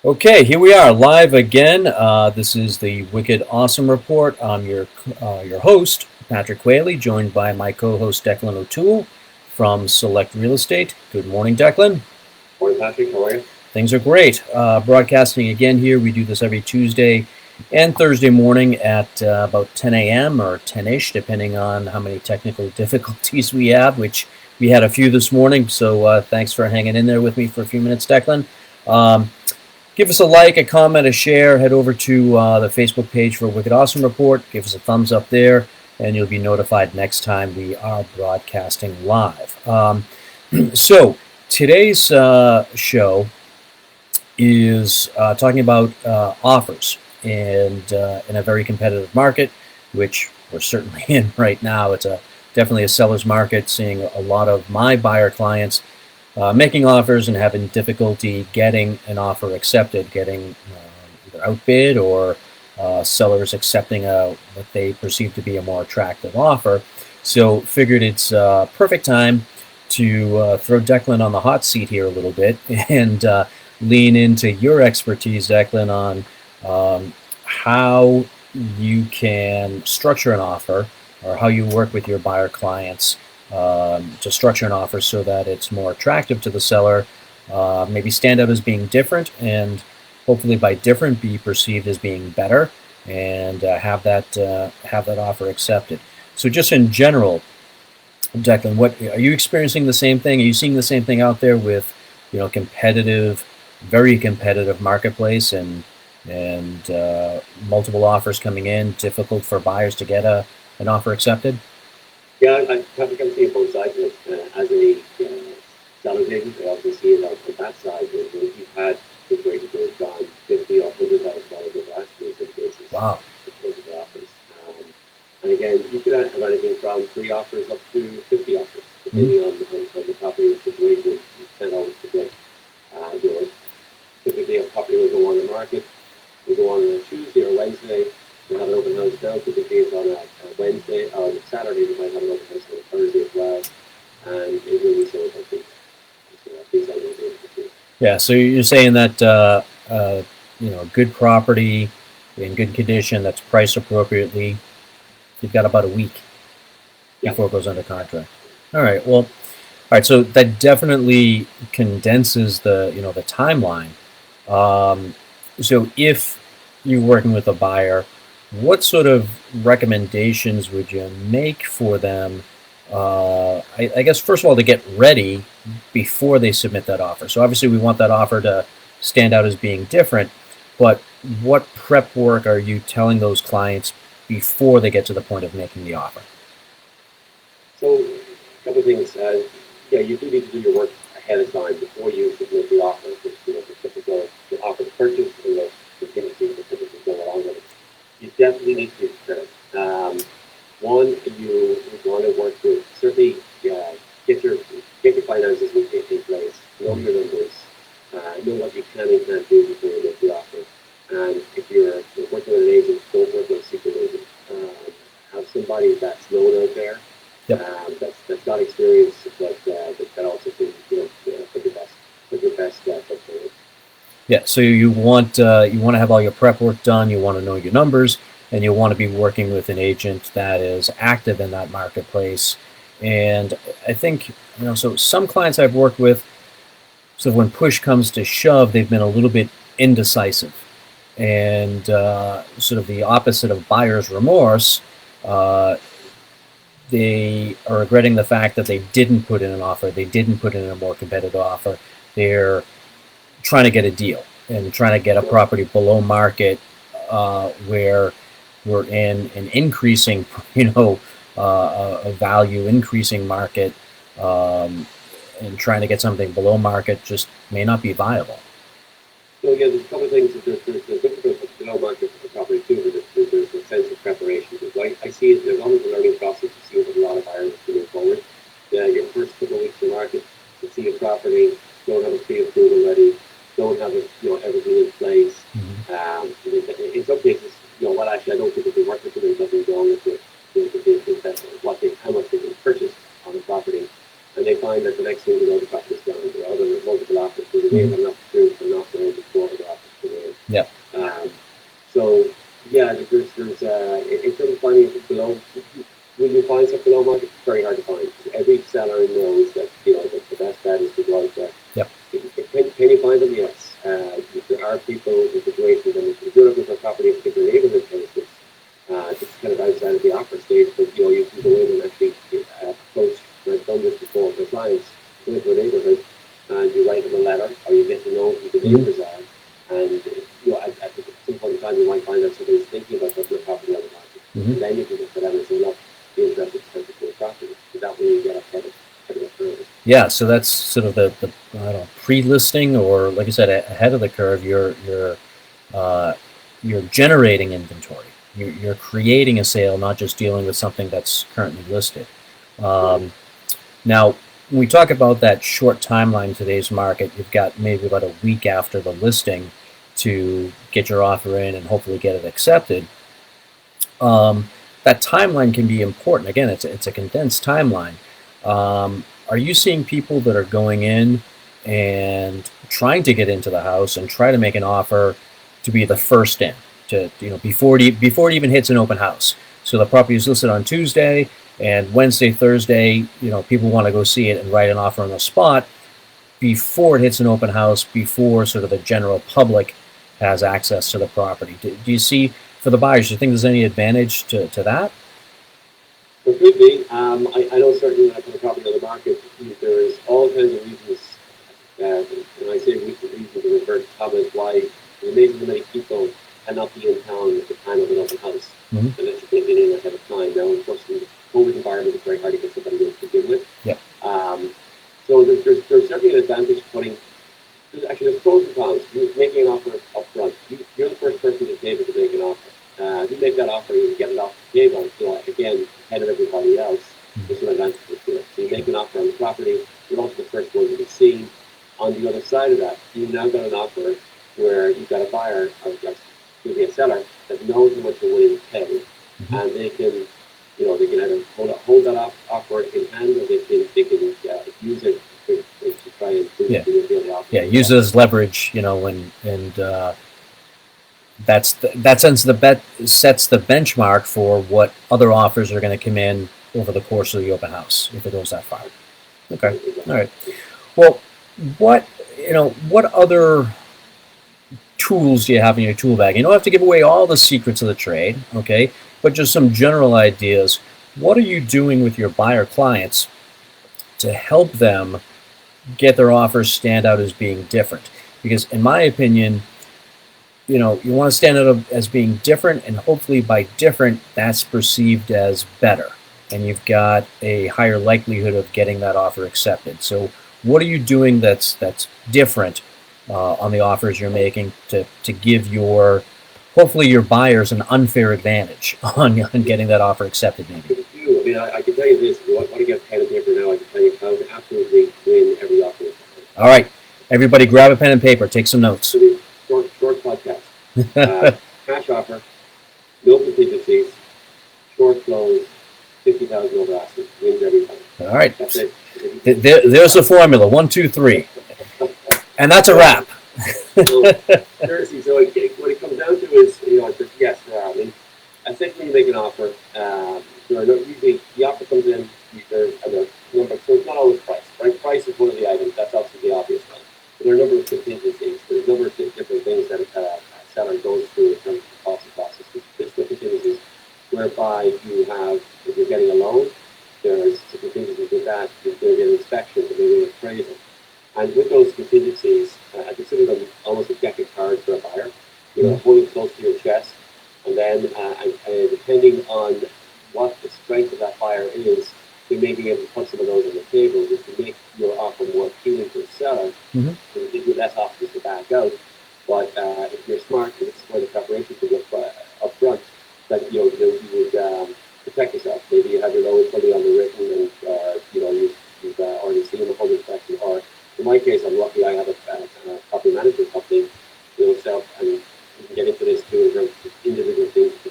Okay, here we are live again. This is the Wicked Awesome Report. I'm your host, Patrick Whaley, joined by my co-host Declan O'Toole from Select Real Estate. Good morning, Declan. Morning, Patrick. How are you? Things are great. Broadcasting again here. We do this every Tuesday and Thursday morning at about 10 a.m. or 10-ish, depending on how many technical difficulties we have, which we had a few this morning. So thanks for hanging in there with me for a few minutes, Declan. Um, Give us a like, a comment, a share. Head over to the Facebook page for Wicked Awesome Report. Give us a thumbs up there, and you'll be notified next time we are broadcasting live. So today's show is talking about offers and in a very competitive market, which we're certainly in right now. It's definitely a seller's market, seeing a lot of my buyer clients making offers and having difficulty getting an offer accepted, getting either outbid or sellers accepting what they perceive to be a more attractive offer. So figured it's perfect time to throw Declan on the hot seat here a little bit and lean into your expertise, Declan, on how you can structure an offer or how you work with your buyer clients to structure an offer so that it's more attractive to the seller, maybe stand out as being different, and hopefully by different be perceived as being better, and have that offer accepted. So just in general, Declan, what are you experiencing the same thing? Are you seeing the same thing out there with, competitive, very competitive marketplace and multiple offers coming in, difficult for buyers to get an offer accepted? Yeah, I'm probably going to see both sides of it. As a seller's agent, I also see it on that side. You've had situations where it's gone 50 or $100,000 over last year in some cases Wow. because of the offers. And again, you could have anything from 3 offers up to 50 offers, Mhm. depending on the property situation. You can't always predict. You know, typically a property will go on the market, will go on a Tuesday or Wednesday. We have an open house now. Typically it's on a Wednesday or a Saturday. We might have an open house on a Thursday as well, and it will be sold by week. So these are the days. Yeah, so you're saying that a good property in good condition that's priced appropriately, you've got about a week Yeah. before it goes under contract. All right. Well, all right. So that definitely condenses the timeline. So if you're working with a buyer, what sort of recommendations would you make for them? I guess first of all to get ready before they submit that offer. So obviously we want that offer to stand out as being different, but what prep work are you telling those clients before they get to the point of making the offer? So a couple of things. Yeah, you do need to do your work ahead of time before you submit the offer. Which, the typical the offer to purchase and the contingencies that typically go along with it. You definitely need to be prepared. One, you want to work with certainly get your get your finances in place. Know your numbers. Know what you can and can't do before you make the offer. And if you're working with an agent, don't work with a secret agent. Have somebody that's known out there, Yep. that's got experience, that also can put your best foot forward. Yeah, so you want to have all your prep work done. You want to know your numbers, and you want to be working with an agent that is active in that marketplace. And I think so some clients I've worked with, so when push comes to shove, they've been a little bit indecisive, and sort of the opposite of buyer's remorse. Uh, they are regretting the fact that they didn't put in an offer. They didn't put in a more competitive offer. They're trying to get a deal and trying to get a property below market where we're in an increasing, a value increasing market, and trying to get something below market just may not be viable. So again, there's a couple of things. There's difficult below market property too, but there's a sense of preparation. Because I see it. There's always a learning process. You see with a lot of buyers moving forward. Yeah, your first couple of weeks in the market, you see a property, don't have a pre-approval ready, don't have it, everything in place. Mm-hmm. In some cases, well, actually, I don't think if they work with them, there's nothing wrong with how much they can purchase on the property, and they find that the next thing they know, the property's gone. There are other multiple offers, so they may have enough to not going before the offer. Yeah. So yeah, in terms of finding it below, when you find something below market, it's very hard to find. Every seller knows that that the best bet is to go out there. Yep. Can you find them? Yes. There are people in situations, and if you're looking for a property in a particular neighborhood, for instance, it's kind of outside of the offer stage, but you can go in and actually approach. I've done this before for clients. Go into a neighborhood and you write them a letter, or you get to know who the neighbors are, and at some point in time you might find that somebody's thinking about putting a property on the market, and then you can look for them and say, look, be interested in purchasing a property. So that way you get ahead of the curve. Yeah, so that's sort of the I don't know, pre-listing, or like I said, ahead of the curve. You're generating inventory. You're creating a sale, not just dealing with something that's currently listed. Now, when we talk about that short timeline in today's market, you've got maybe about a week after the listing to get your offer in and hopefully get it accepted. That timeline can be important. Again, it's a condensed timeline. Are you seeing people that are going in and trying to get into the house and try to make an offer to be the first in, to before it even hits an open house? So the property is listed on Tuesday, and Wednesday, Thursday, people want to go see it and write an offer on the spot before it hits an open house, before sort of the general public has access to the property. Do you see, for the buyers, do you think there's any advantage to that? There could be. I know certainly when I put a property on the market, there's all kinds of reasons. When I say reasons, in inverted commas, why maybe many people cannot be in town at the time of an open house, unless you can get in ahead of time. Now, unfortunately, the COVID environment is very hard to get somebody in to begin with. Yep. So there's certainly an advantage to putting. There's pros and cons. You're making an offer up front. You're the first person to the table to make an offer. You make that offer, you get it off the table. Again, ahead of everybody else, there's some advantages to it. So you make an offer on the property. You're also the first one to be seen. On the other side of that, you've now got an offer where you've got a buyer, or maybe a seller, that knows how much they're willing to pay, and they can either hold that offer in hand, or they can use it to try and the offer. Yeah, use it as leverage, and that sets the benchmark for what other offers are going to come in over the course of the open house if it goes that far. Okay, all right. Well, what other tools do you have in your tool bag? You don't have to give away all the secrets of the trade, okay? But just some general ideas. What are you doing with your buyer clients to help them get their offers stand out as being different? Because in my opinion, you want to stand out as being different, and hopefully by different, that's perceived as better, and you've got a higher likelihood of getting that offer accepted. So what are you doing that's different on the offers you're making to give hopefully your buyers an unfair advantage on getting that offer accepted? Maybe. I can tell you this: if you want to get pen and paper now, I can tell you how to absolutely win every offer. All right, everybody, grab a pen and paper. Take some notes. Short podcast. Cash offer, no contingencies, short close, 50,000 over asking, wins every time. All right. That's it. There's the formula. 1, 2, 3, and that's a wrap. Seriously, so what it comes down to is, yes, I think when you make an offer, usually the offer comes in, there's a number, so it's not always price, right? Price is one of the items, that's obviously the obvious one. But there are a number of contingencies, there's a number of different things that a seller goes through in terms of the cost process. There's the contingencies whereby if you're getting a loan, there's the contingencies with that, you're going to get an inspection, you're going to get an appraisal. And with those contingencies, I consider them almost a deck of cards for a buyer. Hold it close to your chest, and then depending on what the strength of that buyer is, we may be able to put some of those on the table just to make your offer more appealing to a seller, so it gives you less options to back out. But if you're smart, and this is where the preparation comes up front, that you would protect yourself. Maybe you have your loan fully underwritten, and you've already seen the home inspection. Or in my case, I'm lucky; I have a property management company, and you can get into this too in terms of individual things to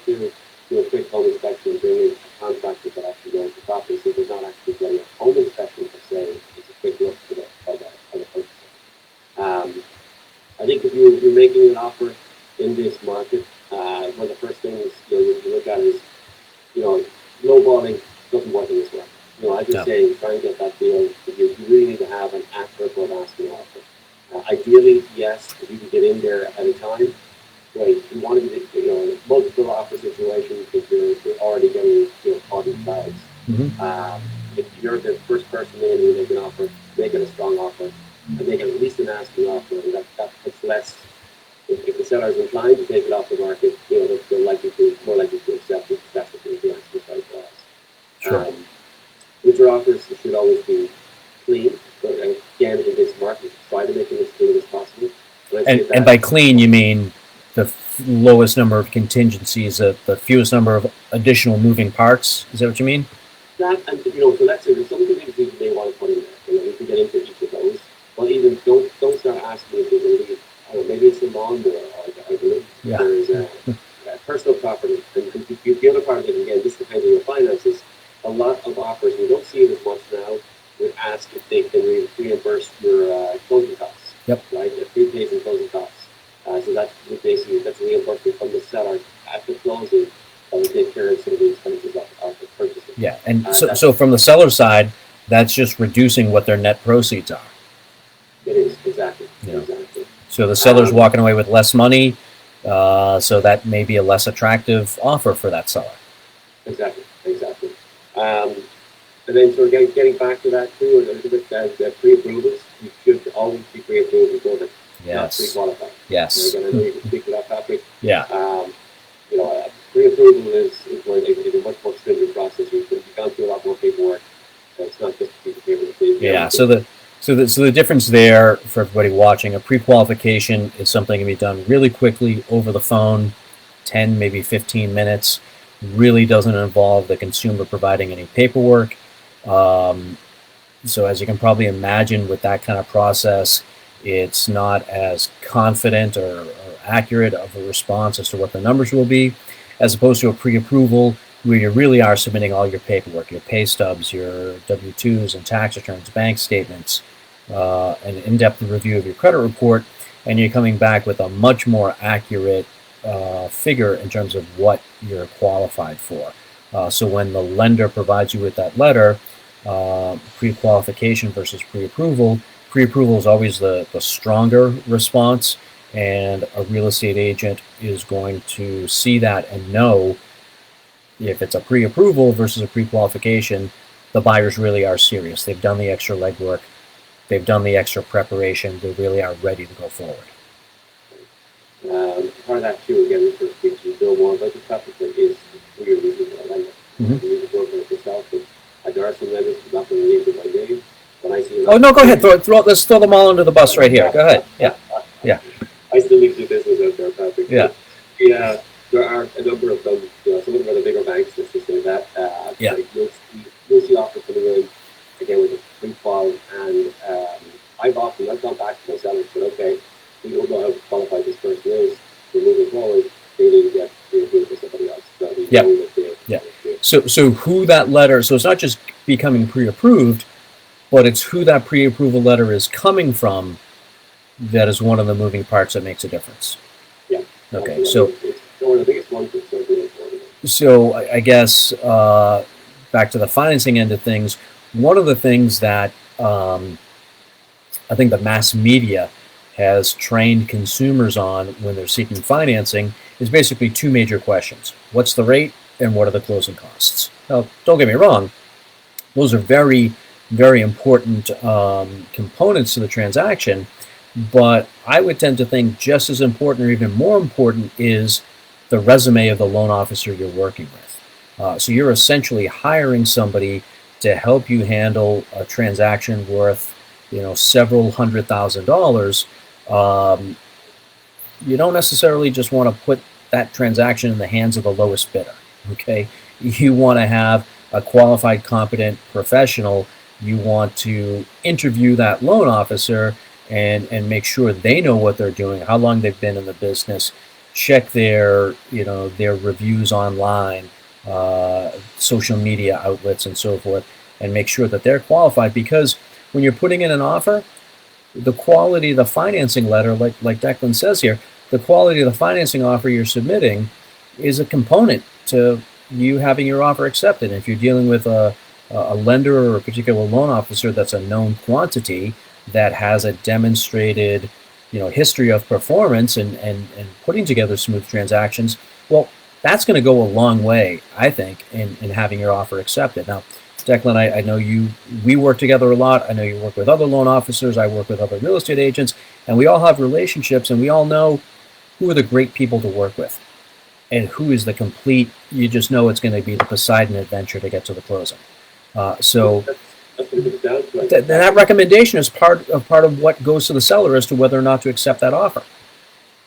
do a quick home inspection, bring in a contractor that actually knows the property, so there's not actually getting a home inspection per se. It's a quick look for the purchaser. I think if you're making an offer, in this market, one of the first things you look at is, lowballing doesn't work in this market. As you're No. saying, trying to get that deal, you really need to have an accurate what asking offer. Ideally, yes, if you can get in there at a time, great. You want to be, multiple offer situations if you're already getting, caught in clouds. If you're the first person in and you make an offer, make it a strong offer, and make it at least an asking offer, and that puts less. If the seller is inclined to take it off the market, they're more likely to accept it. That's what the asking price was. Sure. With your offers, it should always be clean. But again, in this market, try to make it as clean as possible. And by clean, you mean the lowest number of contingencies, the fewest number of additional moving parts? Is that what you mean? That, and so that's it. There's some contingencies you may want to put in there. You can get into each of those. But even don't start asking if there's a lead. Maybe it's the lawnmower. I believe there's a personal property. And the other part of it, again, this depends on your finances. A lot of offers, we don't see it as much now, would ask if they can reimburse your closing costs. Yep. Right? The prepaid and closing costs. So that's reimbursement from the seller at the closing that would take care of some of the expenses of the purchase. Yeah, and so from the seller side, that's just reducing what their net proceeds are. It is, exactly. Yeah. Exactly. So the seller's walking away with less money, so that may be a less attractive offer for that seller. Exactly. And then sort of getting back to that too, a little bit pre-approvals, you should always be pre-approved before that. Yes. Pre-qualified. Yes. Again, I know you can speak to that topic. Yeah. Pre-approval is a much more stringent process. You've gone through a lot more paperwork. So it's not just a piece of paper. Yeah. So the difference there for everybody watching, a pre-qualification is something that can be done really quickly over the phone, 10, maybe 15 minutes. Really doesn't involve the consumer providing any paperwork. So as you can probably imagine with that kind of process, it's not as confident or accurate of a response as to what the numbers will be, as opposed to a pre-approval where you really are submitting all your paperwork, your pay stubs, your W-2s and tax returns, bank statements, an in-depth review of your credit report, and you're coming back with a much more accurate figure in terms of what you're qualified for. So when the lender provides you with that letter, pre-qualification versus pre-approval is always the stronger response, and a real estate agent is going to see that and know if it's a pre-approval versus a pre-qualification, the buyers really are serious. They've done the extra legwork. They've done the extra preparation. They really are ready to go forward. Part of that too, again, for speak to Bill more about the topic that is who you're using for a lender. You use the broker yourself, but there are some lenders who not going to use it by name. When I see no, go ahead. Let's throw them all under the bus right here. Go ahead. Yeah. I still leave the business out there, Patrick. Yeah. There are a number of them. Some of them are the bigger banks, let's just say that. Yeah. Like you'll see offers coming in again with a pre-qual, and I've gone back to my sellers and said, okay, we don't know how qualified this person is. We're moving forward. They need to get pre-approved for somebody else. So who that letter? So it's not just becoming pre-approved, but it's who that pre-approval letter is coming from. That is one of the moving parts that makes a difference. Yeah. Okay. So it's one of the biggest ones. So I guess back to the financing end of things, one of the things that I think the mass media has trained consumers on when they're seeking financing is basically two major questions. What's the rate and what are the closing costs? Now, don't get me wrong. Those are very, very important components to the transaction, but I would tend to think just as important or even more important is the resume of the loan officer you're working with. So you're essentially hiring somebody to help you handle a transaction worth, several $100,000. You don't necessarily just want to put that transaction in the hands of the lowest bidder. Okay, you want to have a qualified, competent professional. You want to interview that loan officer and make sure they know what they're doing, how long they've been in the business, check their reviews online, social media outlets and so forth, and make sure that they're qualified. Because when you're putting in an offer, the quality of the financing letter, like Declan says here, the quality of the financing offer you're submitting is a component to you having your offer accepted. And if you're dealing with a lender or a particular loan officer that's a known quantity that has a demonstrated, history of performance and putting together smooth transactions, well, that's going to go a long way, I think, in having your offer accepted. Now, Declan, I know we work together a lot. I know you work with other loan officers. I work with other real estate agents, and we all have relationships, and we all know who are the great people to work with and who is the complete, you just know it's going to be the Poseidon adventure to get to the closing. So That's what it comes down to. that recommendation is part of what goes to the seller as to whether or not to accept that offer.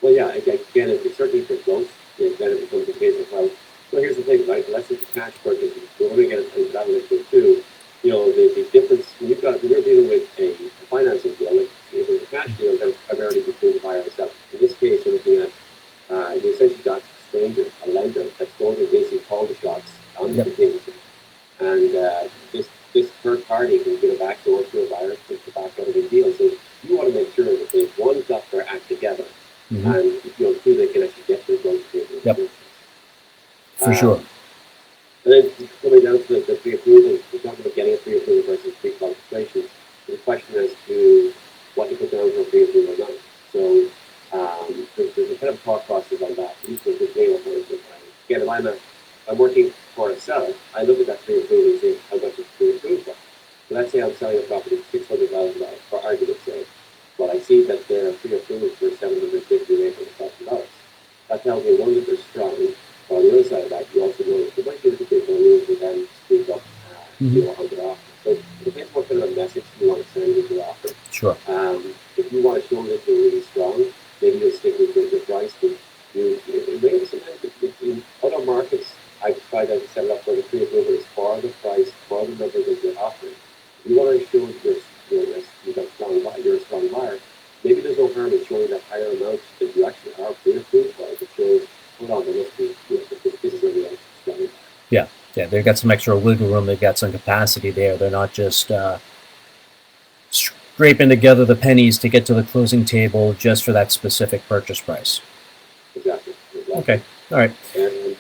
Well, yeah, again, it's certainly for close, then it becomes a case of how. So here's the thing, right? Unless it's a cash purchase, we're going to get into that list too. The difference when you're dealing with a financing deal, like if it's a cash deal, then I've already between the buyer and seller. In this case, you're looking at you essentially got a stranger, a lender that's going to basically call the shots on the contingency, and this third party can get a backdoor to a buyer to back out of the deal. So you want to make sure that they've one got their act together, and two, they can actually get their goals together. Yep. For sure. And then coming down to the pre-approval, we're talking about getting a pre-approval versus pre-qualification. The question as to what to put down for pre-approval or not. So there's a kind of thought process on that. Again, if I'm working for a seller, I look at that pre-approval and say, how much is pre-approved for? So let's say I'm selling a property for $600,000 for argument's sake. Well, I see that they're pre-approved for $750,000 or $800,000. That tells me one that they're strong. But on the other side of that, you also know that there might be a particular rules for them to speak up on their offer. So it depends what kind of a message you want to send with your offer. Sure. If you want to show that you're really strong, maybe you'll stick with the price. But maybe sometimes in other markets, I try to set it up where the pre-approval is for the price, for the number that you're offering. If you want to show that you're a strong buyer, maybe there's no harm in showing that higher amount that you actually are pre-approved for. It shows, hold on, there must be, this is really a strong. Yeah, they've got some extra wiggle room. They've got some capacity there. They're not just scraping together the pennies to get to the closing table just for that specific purchase price. Exactly. Okay, all right.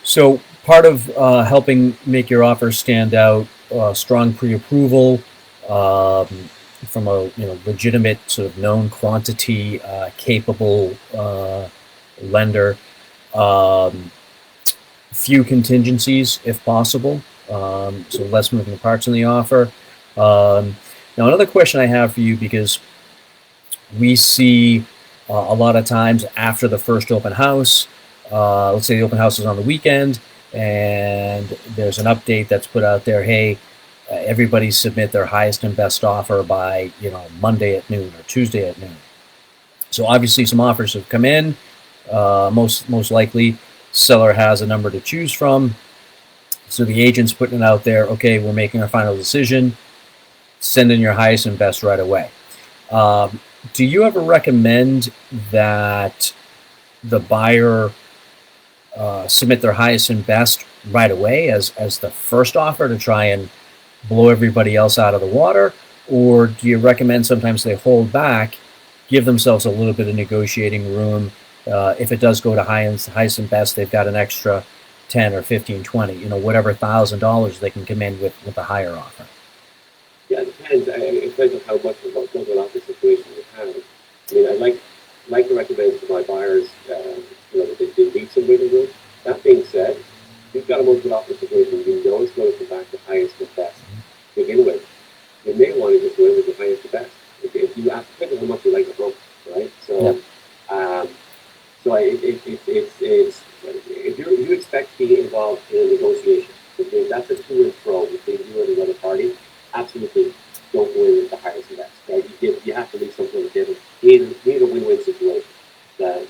So part of helping make your offer stand out, strong pre-approval from a legitimate sort of known quantity, capable lender. Few contingencies if possible, so less moving parts in the offer. Now another question I have for you, because we see a lot of times after the first open house, let's say the open house is on the weekend and there's an update that's put out there, hey, everybody submit their highest and best offer by Monday at noon or Tuesday at noon. So obviously some offers have come in. Most likely seller has a number to choose from, so the agent's putting it out there, okay, we're making our final decision, send in your highest and best right away. Do you ever recommend that the buyer submit their highest and best right away as the first offer to try and blow everybody else out of the water, or do you recommend sometimes they hold back, give themselves a little bit of negotiating room? If it does go to highest and best, they've got an extra 10 or 15, 20, whatever $1,000 they can come in with a higher offer. Yeah, it depends. It depends on how much of an offer situation you have. I mean, I like to recommend to my buyers, that they need some wiggle room. That being said, if you've got a multiple offer situation, you know it's going to come back to highest and best to begin with. You may want to just go in with the highest and best. If you ask, depends on how much you like the home, right? So, it's if you expect to be involved in a negotiation, if that's a to and fro between you and another party, absolutely don't go in with the highest and best. Right? You have to leave something on the table. You need a win-win situation. The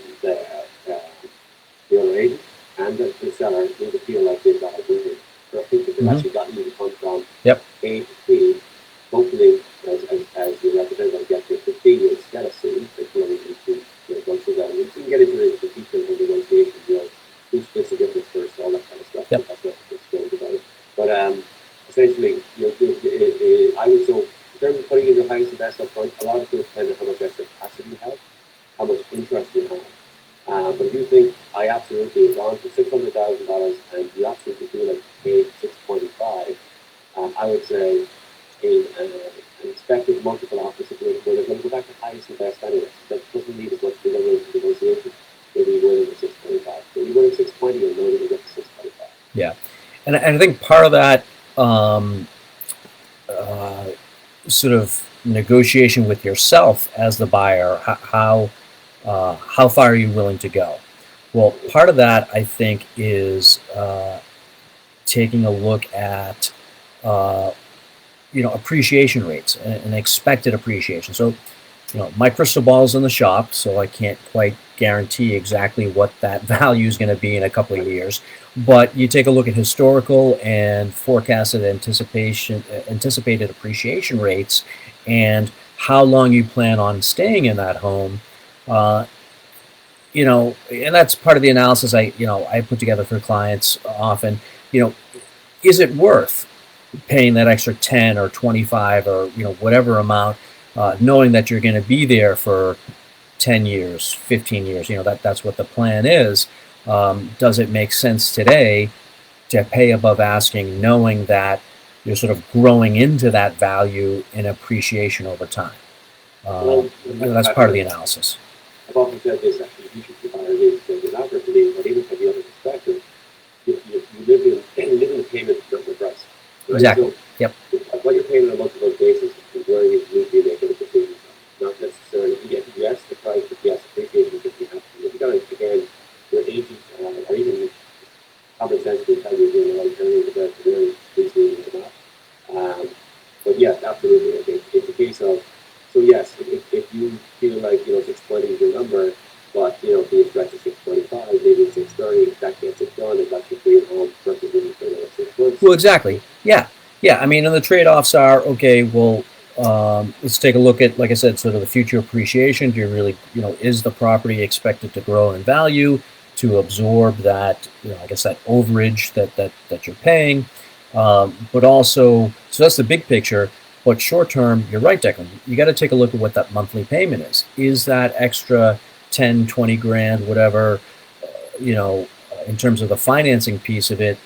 other agent and the seller need to feel like they've got a win-win. So I think that they've actually gotten you to come from A to B. Hopefully, as your representative gets to B instead of C, that's really easy to go through that. You can get into the details of negotiation, who splits the difference first, all that kind of stuff. Yep. That's what it's going about. But essentially, I would so in terms of putting in the highest and best up front, a lot of things depend on how much extra capacity you have, how much interest you have. But if you think I absolutely have gone for $600,000 and you absolutely feel like you paid 625, I would say an expected multiple offer situation where they're going to go back to highest and best anyway. That doesn't need as much negotiation. Maybe you win at 625. Maybe you win at 620 and know that you get to 625. Yeah, and I think part of that sort of negotiation with yourself as the buyer, how far are you willing to go? Well, part of that I think is taking a look at appreciation rates and expected appreciation. So, my crystal ball's in the shop, so I can't quite guarantee exactly what that value is going to be in a couple of years. But you take a look at historical and forecasted anticipated appreciation rates, and how long you plan on staying in that home. And that's part of the analysis I put together for clients often. Is it worth paying that extra 10 or 25 or whatever amount, knowing that you're going to be there for 10 years, 15 years, that's what the plan is. Does it make sense today to pay above asking, knowing that you're sort of growing into that value in appreciation over time? That's part of the analysis. I've often said this, actually, you should buy an offer to me, but even from the other perspective, you live in the payment of the price. Right? Exactly. So, yep. What you're paying on a month-to-month basis is where you need to be making a decision. Not necessarily, yes, the price, but yes, appreciation, because you have to. If you got to, again, your agent, or even common sense will tell you you're doing the right thing, the best really appreciating or not. But yes, absolutely. It's a case of, so yes, if you feel like, 620 is your number, but, being stretched to 625, maybe 630, that gets it done, and that's your free home versus when you pay another 6 months. Well, exactly. Yeah. I mean, and the trade-offs are, okay, well, let's take a look at, like I said, sort of the future appreciation. Do you really, is the property expected to grow in value to absorb that, I guess that overage that you're paying? But also, so that's the big picture. But short term, you're right, Declan. You got to take a look at what that monthly payment is. Is that extra 10, 20 grand, whatever, in terms of the financing piece of it,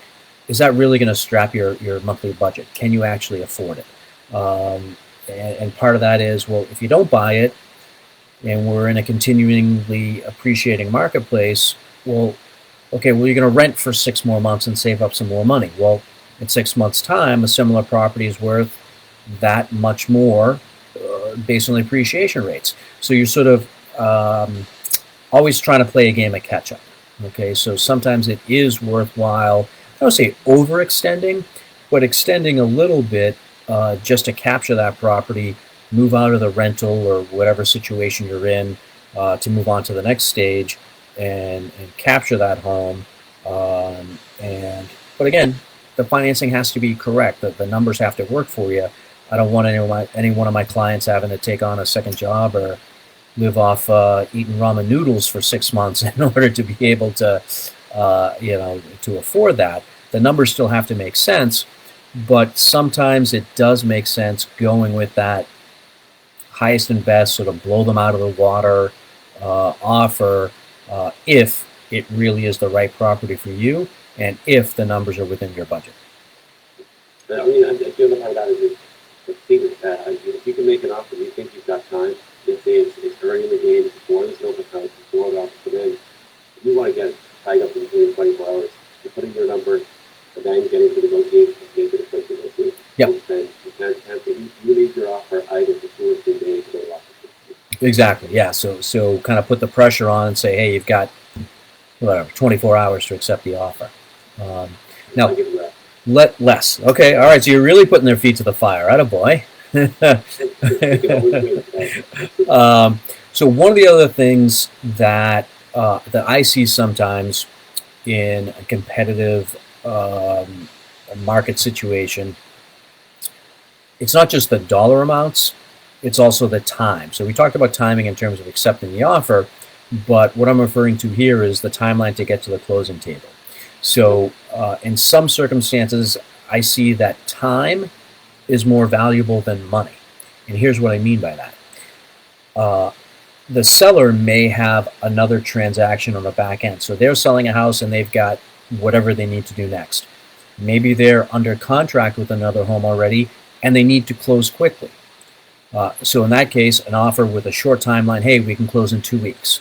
is that really going to strap your monthly budget? Can you actually afford it? And part of that is, well, if you don't buy it, and we're in a continually appreciating marketplace, well, okay, well, you're going to rent for 6 more months and save up some more money. Well, in 6 months' time, a similar property is worth that much more based on the appreciation rates. So you're sort of always trying to play a game of catch-up. Okay, so sometimes it is worthwhile, I don't say overextending, but extending a little bit just to capture that property, move out of the rental or whatever situation you're in, to move on to the next stage and capture that home. But again, the financing has to be correct. The numbers have to work for you. I don't want any one of my clients having to take on a second job or live off eating ramen noodles for 6 months in order to be able to, to afford that. The numbers still have to make sense, but sometimes it does make sense going with that highest and best, sort of blow them out of the water offer, if it really is the right property for you and if the numbers are within your budget. I mean, I feel like that is if you can make an offer, you think you've got time. Let's say it's early in the game, before there's no time, before the offer come in. If you want to get tied up in between 24 hours, you put in your number, and then get into negotiation, get into the place to negotiate. Yep. And you leave your offer either for 2 or 3 days to go offer. Exactly. Yeah. So kind of put the pressure on and say, hey, you've got whatever 24 hours to accept the offer. Now, less. Okay. All right. So you're really putting their feet to the fire. Attaboy. So one of the other things that I see sometimes in a competitive market situation, it's not just the dollar amounts, it's also the time. So we talked about timing in terms of accepting the offer, but what I'm referring to here is the timeline to get to the closing table. So in some circumstances, I see that time is more valuable than money. And here's what I mean by that. the seller may have another transaction on the back end. So they're selling a house and they've got whatever they need to do next. Maybe they're under contract with another home already and they need to close quickly. So in that case, an offer with a short timeline, hey, we can close in 2 weeks.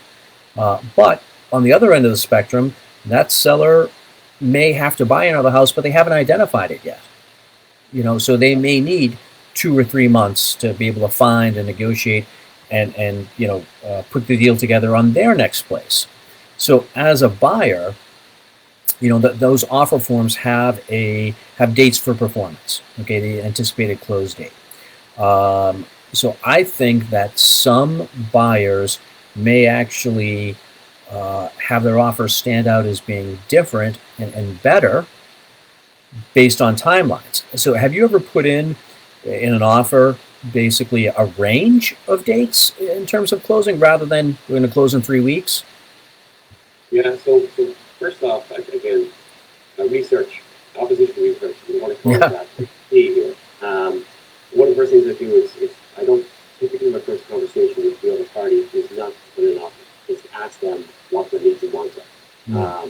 But on the other end of the spectrum, that seller may have to buy another house, but they haven't identified it yet. So they may need 2 or 3 months to be able to find and negotiate and put the deal together on their next place. So as a buyer, those offer forms have dates for performance. Okay, the anticipated close date. So I think that some buyers may actually have their offers stand out as being different and better based on timelines. So have you ever put in an offer basically a range of dates in terms of closing rather than we're going to close in 3 weeks? Yeah, so first off, again, opposition research, we want to call that key here. One of the first things I do is I don't, typically my first conversation with the other party is not to put in an offer, it's to ask them what their needs and wants are.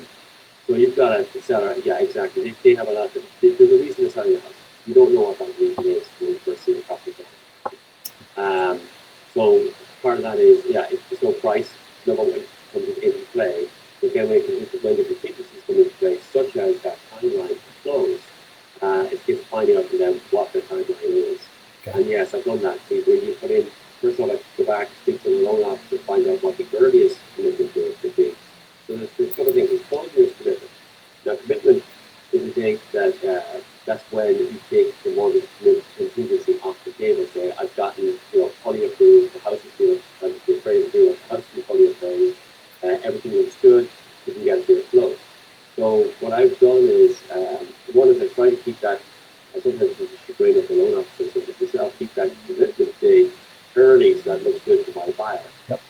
So you've got a seller, yeah, exactly, they have a lot, there's a reason they're selling the house. You don't know what that reason is when you first see the property. So part of that is, yeah, if there's no price, number one comes into play. Again, when the contingencies come into play, such as that timeline to close, it's just finding out from them what the timeline is. Okay. And yes, I've done that. So when you put in, first of all, I go back, speak to the loan officer to find out what the earliest commitment date could be. So there's a couple of things. Closure is commitment. Now, commitment is a date that that's when you take the mortgage contingency off the table. Say, I've gotten, fully approved, the house is good, I'm afraid to do it, the house is fully approved, everything looks good, you can get to a close. So what I've done is, one is I try to keep that, sometimes it's a chagrin of the loan officer, so I'll keep that commitment date early so that looks good for my buyer. Yep.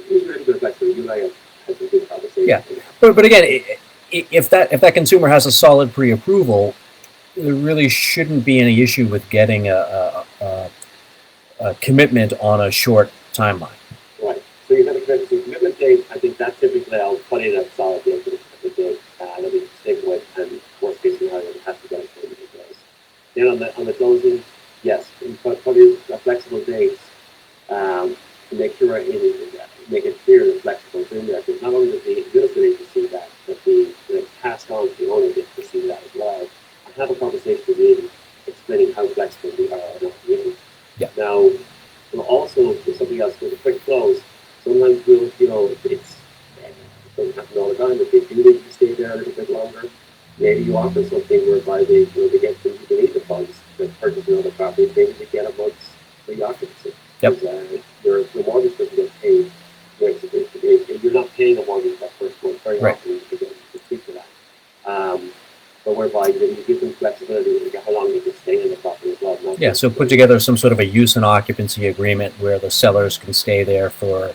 It's really good flexibility. You and I have had some good conversations. Yeah, but again, if that consumer has a solid pre-approval, there really shouldn't be any issue with getting a commitment on a short timeline. Right. So you have a commitment date. I think that typically I'll put in a solid date for the date. Let me stick with, and worst case scenario, it has to get a commitment in place. Then on the closing, yes, put in a flexible date to make sure make it clear the flexible in there. Because not only does the administrator see that, but the passed on to the owner gets to see that as well. Have a conversation with the agent explaining how flexible we are or not really. Yeah. Now, also for something else with a quick close, sometimes we'll, it doesn't happen all the time, but they do need to stay there a little bit longer. Maybe you offer something whereby they get them to need the funds to purchase another property, maybe they get a month's free occupancy. Yep. Your mortgage doesn't get paid. You're not paying a mortgage that first month very often to speak to that. But whereby you give them flexibility to how long they can stay in the property as well. Yeah, so put together some sort of a use and occupancy agreement where the sellers can stay there for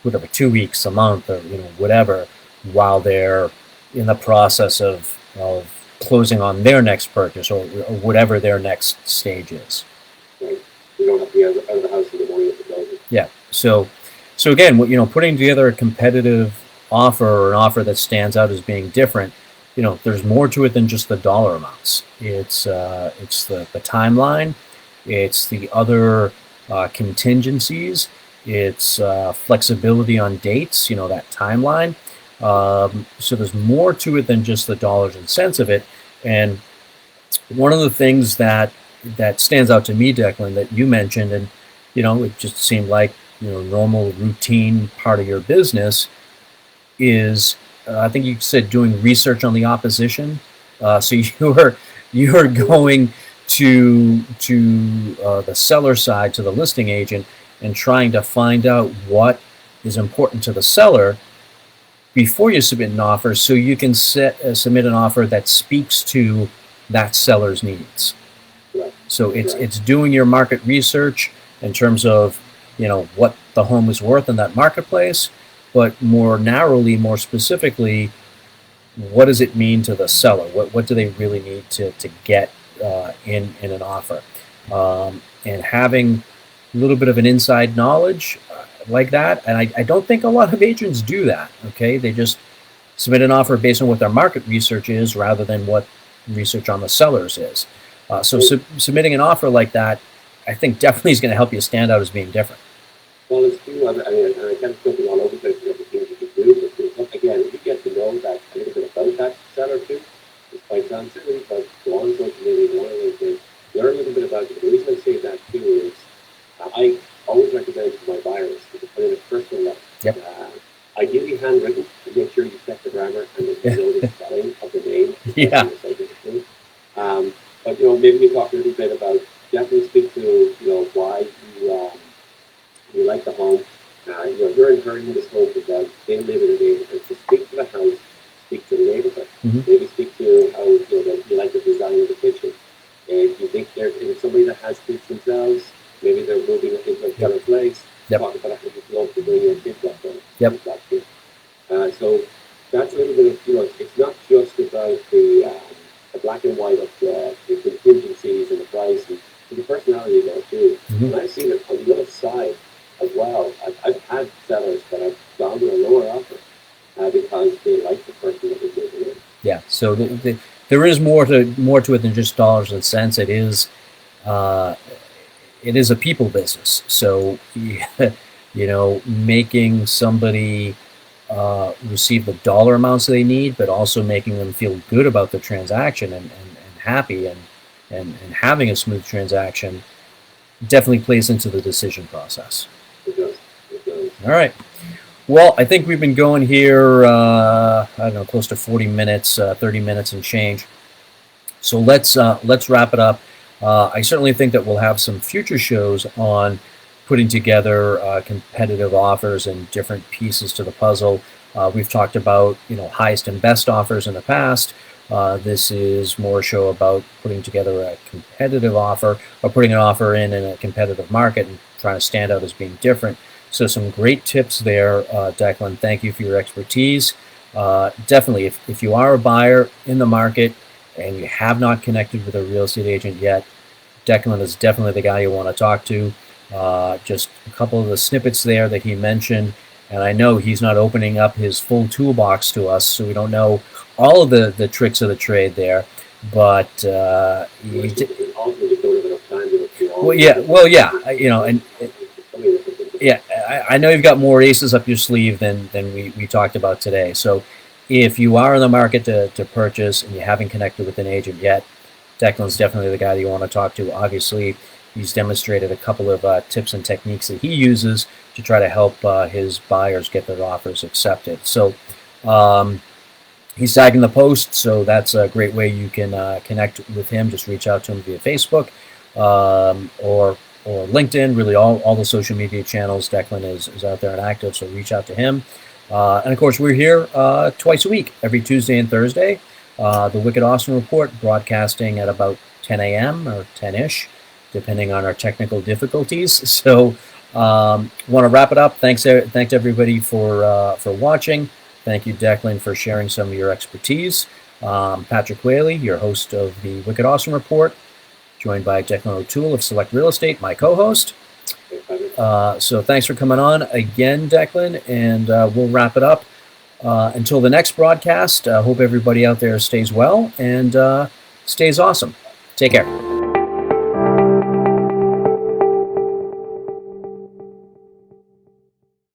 whatever 2 weeks, a month, or whatever, while they're in the process of closing on their next purchase or whatever their next stage is. Right. You don't have to be out of the house in the morning of the closing. Yeah. So again, putting together a competitive offer or an offer that stands out as being different. There's more to it than just the dollar amounts. It's the timeline, it's the other contingencies, it's flexibility on dates, that timeline. So there's more to it than just the dollars and cents of it. And one of the things that stands out to me, Declan, that you mentioned, and it just seemed like normal routine part of your business is. I think you said doing research on the opposition. So you're going to the seller side, to the listing agent, and trying to find out what is important to the seller before you submit an offer, so you can submit an offer that speaks to that seller's needs. So it's doing your market research in terms of what the home is worth in that marketplace. But more narrowly, more specifically, what does it mean to the seller? What do they really need to get in an offer? And having a little bit of an inside knowledge, like that, and I don't think a lot of agents do that. Okay, they just submit an offer based on what their market research is rather than what research on the sellers is. So submitting an offer like that, I think definitely is going to help you stand out as being different. Well, it's true. I mean, I can't jump all over the place with the things you could do, but again, if you get to know that a little bit about that seller too, it's quite sensitive, but go on social media, go on LinkedIn, learn a little bit about it. The reason I say that too is I always recommend to my buyers to put in a personal letter. Yep. Ideally handwritten to make sure you check the grammar and you know the spelling of the name. Yeah. But maybe we talk a little bit about definitely speak to why you like the home. You're inheriting this home because they live in a neighborhood. So speak to the house, speak to the neighborhood. Mm-hmm. Maybe speak to how you like the design of the kitchen. And if you think if somebody that has kids themselves, maybe they're moving into a better place. Yep. Talk about how you'd love to bring your kids up there. Yep. So that's a little bit of it's not just about the black and white of the contingencies and the price and the personality there too. Mm-hmm. And I've seen it on the other side as well. I've had sellers that have gone to a lower offer because they like the person that they're moving in. Yeah. So there is more to it than just dollars and cents. It is a people business. So making somebody receive the dollar amounts they need, but also making them feel good about the transaction and happy and having a smooth transaction definitely plays into the decision process. It does. All right. Well, I think we've been going here, I don't know, close to 40 minutes, 30 minutes and change. So let's wrap it up. I certainly think that we'll have some future shows on putting together competitive offers and different pieces to the puzzle. We've talked about highest and best offers in the past. This is more a show about putting together a competitive offer or putting an offer in a competitive market and trying to stand out as being different. So some great tips there, Declan. Thank you for your expertise. Definitely, if you are a buyer in the market and you have not connected with a real estate agent yet, Declan is definitely the guy you want to talk to. Just a couple of the snippets there that he mentioned, and I know he's not opening up his full toolbox to us, so we don't know all of the tricks of the trade there. But I know you've got more aces up your sleeve than we talked about today. So if you are in the market to purchase and you haven't connected with an agent yet, Declan's definitely the guy that you want to talk to. Obviously, he's demonstrated a couple of tips and techniques that he uses to try to help his buyers get their offers accepted. So he's tagging the post, so that's a great way you can connect with him. Just reach out to him via Facebook or LinkedIn. Really, all the social media channels. Declan is out there and active, so reach out to him. And of course, we're here twice a week, every Tuesday and Thursday. The Wicked Awesome Report broadcasting at about 10 a.m. or 10-ish, depending on our technical difficulties. So want to wrap it up. Thanks everybody for watching. Thank you, Declan, for sharing some of your expertise. Patrick Whaley, your host of the Wicked Awesome Report, joined by Declan O'Toole of Select Real Estate, my co-host. So thanks for coming on again, Declan, and we'll wrap it up. Until the next broadcast, hope everybody out there stays well and stays awesome. Take care.